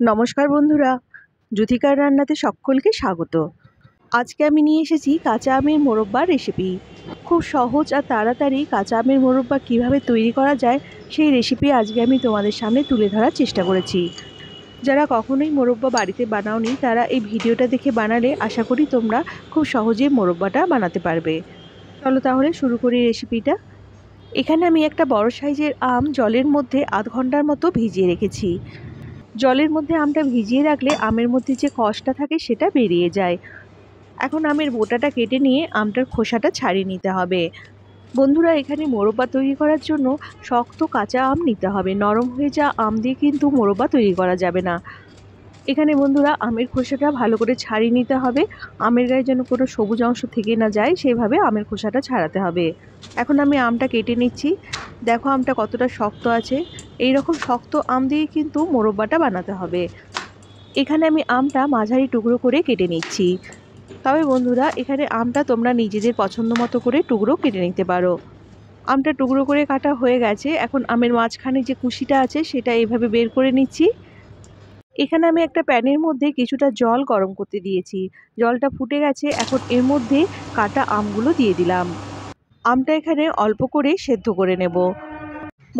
নমস্কার বন্ধুরা, জ্যোতিকার রান্নাতে সকলকে স্বাগত। আজকে আমি নিয়ে এসেছি কাঁচা আমের মোরব্বার রেসিপি। খুব সহজ আর তাড়াতাড়ি কাঁচা আমের মোরব্বা কীভাবে তৈরি করা যায় সেই রেসিপি আজকে আমি তোমাদের সামনে তুলে ধরার চেষ্টা করেছি। যারা কখনোই মোরব্বা বাড়িতে বানাওনি তারা এই ভিডিওটা দেখে বানালে আশা করি তোমরা খুব সহজেই মোরব্বাটা বানাতে পারবে। চলো তাহলে শুরু করি রেসিপিটা। এখানে আমি একটা বড় সাইজের আম জলের মধ্যে আধ ঘন্টার মতো ভিজিয়ে রেখেছি। জলের মধ্যে আমটা ভিজিয়ে রাখলে আমের মধ্যে যে কষটা থাকে সেটা বেরিয়ে যায়। এখন আমের বোটাটা কেটে নিয়ে আমটার খোসাটা ছাড়িয়ে নিতে হবে। বন্ধুরা, এখানে মোরব্বা তৈরি করার জন্য শক্ত কাঁচা আম নিতে হবে। নরম হয়ে যাওয়া আম দিয়ে কিন্তু মোরব্বা তৈরি করা যাবে না। এখানে বন্ধুরা আমের খোসাটা ভালো করে ছাড়িয়ে নিতে হবে। আমের গায়ে যেন কোনো সবুজ অংশ থেকে না যায় সেইভাবে আমের খোসাটা ছাড়াতে হবে। এখন আমি আমটা কেটে নিচ্ছি। দেখো আমটা কতটা শক্ত আছে। এই রকম শক্ত আম দিয়ে কিন্তু মোরব্বাটা বানাতে হবে। এখানে আমি আমটা মাঝারি টুকরো করে কেটে নিচ্ছি। তবে বন্ধুরা, এখানে আমটা তোমরা নিজেদের পছন্দ মতো করে টুকরো কেটে নিতে পারো। আমটা টুকরো করে কাটা হয়ে গেছে। এখন আমের মাঝখানে যে কুশিটা আছে সেটা এইভাবে বের করে নিচ্ছি। এখানে আমি একটা প্যানের মধ্যে কিছুটা জল গরম করতে দিয়েছি। জলটা ফুটে গেছে। এখন এর মধ্যে কাটা আমগুলো দিয়ে দিলাম। আমটা এখানে অল্প করে সেদ্ধ করে নেব।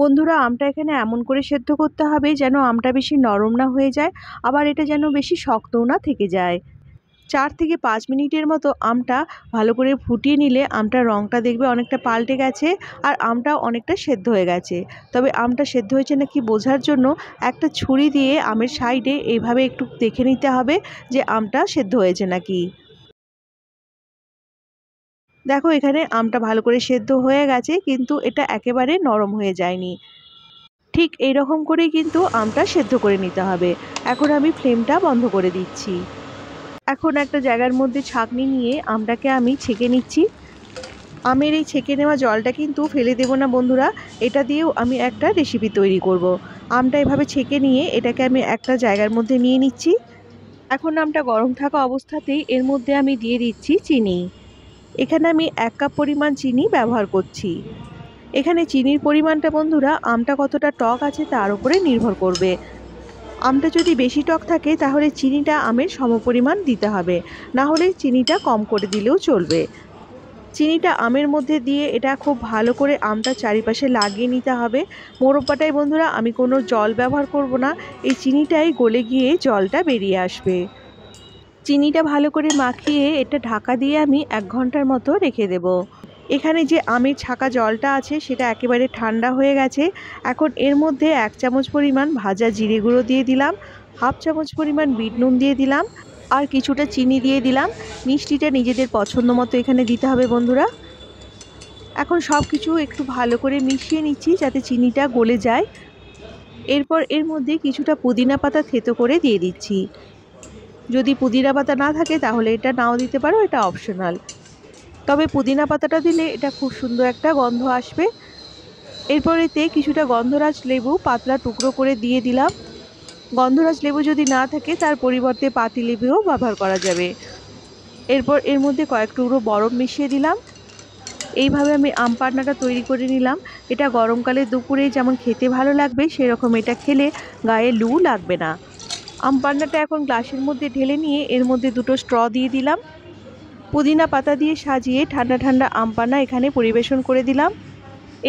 বন্ধুরা, আমটা এখানে এমন করে সেদ্ধ করতে হবে যেন আমটা বেশি নরম না হয়ে যায়, আবার এটা যেন বেশি শক্তও না থেকে যায়। 4 থেকে 5 মিনিটের মতো আমটা ভালো করে ফুটিয়ে নিলে আমটার রঙটা দেখবে অনেকটা পাল্টে গেছে আর আমটাও অনেকটা সেদ্ধ হয়ে গেছে। তবে আমটা সেদ্ধ হয়েছে নাকি বোঝার জন্য একটা ছুরি দিয়ে আমের সাইডে এইভাবে একটু দেখে নিতে হবে যে আমটা সেদ্ধ হয়েছে নাকি। দেখো, এখানে আমটা ভালো করে সেদ্ধ হয়ে গেছে, কিন্তু এটা একেবারে নরম হয়ে যায়নি। ঠিক এই রকম করেই কিন্তু আমটা সেদ্ধ করে নিতে হবে। এখন আমি ফ্লেমটা বন্ধ করে দিচ্ছি। এখন একটা জায়গার মধ্যে ছাঁকনি নিয়ে আমটাকে আমি ছেঁকে নিচ্ছি। আমের এই ছেঁকে নেওয়া জলটা কিন্তু ফেলে দেব না বন্ধুরা, এটা দিয়েও আমি একটা রেসিপি তৈরি করব। আমটা এভাবে ছেঁকে নিয়ে এটাকে আমি একটা জায়গার মধ্যে নিয়ে নিচ্ছি। এখন আমটা গরম থাকা অবস্থাতেই এর মধ্যে আমি দিয়ে দিচ্ছি চিনি। এখানে আমি 1 কাপ পরিমাণ চিনি ব্যবহার করছি। এখানে চিনির পরিমাণটা বন্ধুরা আমটা কতটা টক আছে তার উপরে নির্ভর করবে। আমটা যদি বেশি টক থাকে তাহলে চিনিটা আমের সমপরিমাণ দিতে হবে, না হলে চিনিটা কম করে দিলেও চলবে। চিনিটা আমের মধ্যে দিয়ে এটা খুব ভালো করে আমটা চারিপাশে লাগিয়ে নিতে হবে। মোরব্বাটাই বন্ধুরা আমি কোনো জল ব্যবহার করব না, এই চিনিটাই গলে গিয়ে জলটা বেরিয়ে আসবে। চিনিটা ভালো করে মাখিয়ে এটা ঢাকা দিয়ে আমি 1 ঘন্টার মতো রেখে দেব। এখানে যে আমের ছাকা জলটা আছে সেটা একেবারে ঠান্ডা হয়ে গেছে। এখন এর মধ্যে 1 চামচ পরিমাণ ভাজা জিরে গুঁড়ো দিয়ে দিলাম, হাফ চামচ পরিমাণ বিট নুন দিয়ে দিলাম, আর কিছুটা চিনি দিয়ে দিলাম। মিষ্টিটা নিজেদের পছন্দ মতো এখানে দিতে হবে বন্ধুরা। এখন সব কিছু একটু ভালো করে মিশিয়ে নিচ্ছি যাতে চিনিটা গলে যায়। এরপর এর মধ্যে কিছুটা পুদিনা পাতা থেতো করে দিয়ে দিচ্ছি। যদি পুদিনা পাতা না থাকে তাহলে এটা নাও দিতে পারো, এটা অপশনাল। তবে পুদিনা পাতাটা দিলে এটা খুব সুন্দর একটা গন্ধ আসবে। এরপর এতে কিছুটা গন্ধরাজ লেবু পাতলা টুকরো করে দিয়ে দিলাম। গন্ধরাজ লেবু যদি না থাকে তার পরিবর্তে পাতিলেবুও ব্যবহার করা যাবে। এরপর এর মধ্যে কয়েক টুকরো বরফ মিশিয়ে দিলাম। এইভাবে আমি আম পান্নাটা তৈরি করে নিলাম। এটা গরমকালে দুপুরে যেমন খেতে ভালো লাগবে সেরকম এটা খেলে গায়ে লু লাগবে না। আম পান্নাটা এখন গ্লাসের মধ্যে ঢেলে নিয়ে এর মধ্যে 2টো স্ট্র দিয়ে দিলাম। পুদিনা পাতা দিয়ে সাজিয়ে ঠান্ডা ঠান্ডা আম পান্না এখানে পরিবেশন করে দিলাম।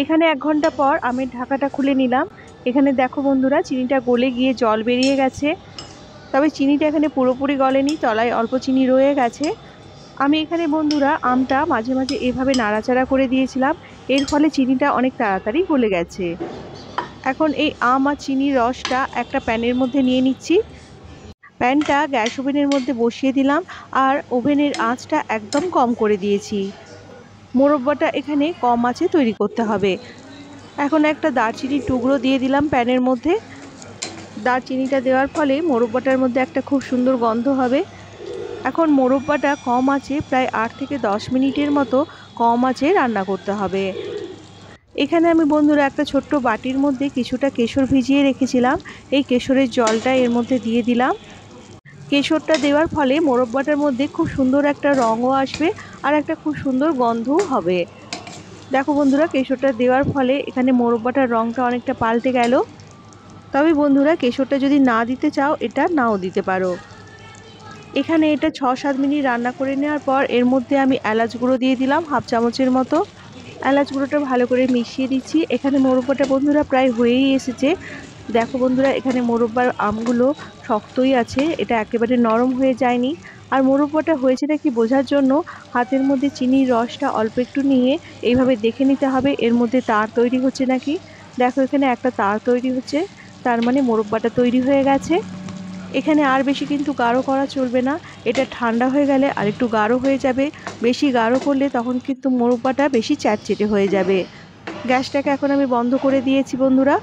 এখানে 1 ঘন্টা পর আমের ঢাকাটা খুলে নিলাম। এখানে দেখো বন্ধুরা চিনিটা গলে গিয়ে জল বেরিয়ে গেছে। তবে চিনিটা এখানে পুরোপুরি গলেনি, তলায় অল্প চিনি রয়ে গেছে। আমি এখানে বন্ধুরা আমটা মাঝে মাঝে এভাবে নাড়াচাড়া করে দিয়েছিলাম, এর ফলে চিনিটা অনেক তাড়াতাড়ি গলে গেছে। এখন এই আম আর চিনির রসটা একটা প্যানের মধ্যে নিয়ে নিচ্ছি। প্যানটা গ্যাস ওভেনের মধ্যে বসিয়ে দিলাম আর ওভেনের আঁচটা একদম কম করে দিয়েছি। মোরব্বাটা এখানে কম আঁচে তৈরি করতে হবে। এখন একটা দারচিনির টুকরো দিয়ে দিলাম প্যানের মধ্যে। দারচিনিটা দেওয়ার ফলে মোরব্বাটার মধ্যে একটা খুব সুন্দর গন্ধ হবে। এখন মোরব্বাটা কম আঁচে প্রায় 8 থেকে 10 মিনিটের মতো কম আঁচে রান্না করতে হবে। এখানে আমি বন্ধুরা একটা ছোট্ট বাটির মধ্যে কিছুটা কেশর ভিজিয়ে রেখেছিলাম, এই কেশরের জলটা এর মধ্যে দিয়ে দিলাম। কেশরটা দেওয়ার ফলে মোরব্বাটার মধ্যে খুব সুন্দর একটা রঙও আসবে আর একটা খুব সুন্দর গন্ধও হবে। দেখো বন্ধুরা, কেশরটা দেওয়ার ফলে এখানে মোরব্বাটার রঙটা অনেকটা পাল্টে গেল। তবে বন্ধুরা কেশরটা যদি না দিতে চাও এটা নাও দিতে পারো। এখানে এটা 6-7 মিনিট রান্না করে নেওয়ার পর এর মধ্যে আমি এলাচ গুঁড়ো দিয়ে দিলাম হাফ চামচের মতো। এলাচ গুঁড়োটা ভালো করে মিশিয়ে দিচ্ছি। এখানে মোরব্বাটা বন্ধুরা প্রায় হয়েই এসেছে। দেখো বন্ধুরা এখানে মোরব্বার আমগুলো শক্তই আছে, এটা একেবারে নরম হয়ে যায়নি। আর মোরব্বাটা হয়েছে নাকি বোঝার জন্য হাতের মধ্যে চিনির রসটা অল্প একটু নিয়ে এইভাবে দেখে নিতে হবে এর মধ্যে তার তৈরি হচ্ছে নাকি। দেখো এখানে একটা তার তৈরি হচ্ছে, তার মানে মোরব্বাটা তৈরি হয়ে গেছে। এখানে আর বেশি কিন্তু গাঢ় করা চলবে না, এটা ঠান্ডা হয়ে গেলে আর একটু গাঢ় হয়ে যাবে। বেশি গাঢ় করলে তখন কিন্তু মোরব্বাটা বেশি চ্যাটচেটে হয়ে যাবে। গ্যাসটাকে এখন আমি বন্ধ করে দিয়েছি বন্ধুরা।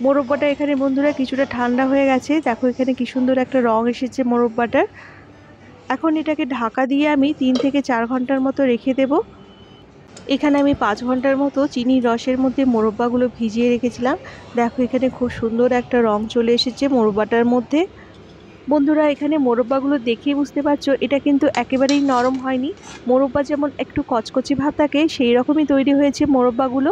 মোরব্বাটা এখানে বন্ধুরা কিছুটা ঠান্ডা হয়ে গেছে। দেখো এখানে কি সুন্দর একটা রং এসেছে মোরব্বাটার। এখন এটাকে ঢাকা দিয়ে আমি 3 থেকে 4 ঘন্টার মতো রেখে দেব। এখানে আমি 5 ঘন্টার মতো চিনির রসের মধ্যে মোরব্বাগুলো ভিজিয়ে রেখেছিলাম। দেখো এখানে খুব সুন্দর একটা রং চলে এসেছে মোরব্বাটার মধ্যে। বন্ধুরা এখানে মোরব্বাগুলো দেখেই বুঝতে পারছো এটা কিন্তু একেবারেই নরম হয়নি। মোরব্বা যেমন একটু কচকচি ভাব থাকে সেই রকমই তৈরি হয়েছে মোরব্বাগুলো।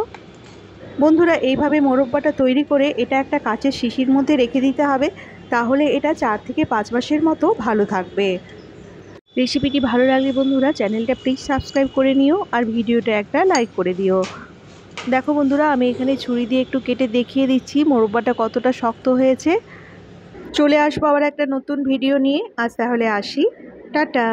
বন্ধুরা এইভাবে মোরব্বাটা তৈরি করে এটা একটা কাচের শিশির মধ্যে রেখে দিতে হবে, তাহলে এটা 4 থেকে 5 মাসের মতো ভালো থাকবে। রেসিপিটি ভালো লাগলে বন্ধুরা চ্যানেলটা প্লিজ সাবস্ক্রাইব করে নিও আর ভিডিওটা একটা লাইক করে দিও। দেখো বন্ধুরা আমি এখানে ছুরি দিয়ে একটু কেটে দেখিয়ে দিচ্ছি মোরব্বাটা কতটা শক্ত হয়েছে। চলে আসবো আবার একটা নতুন ভিডিও নিয়ে, আজ তাহলে আসি, টাটা।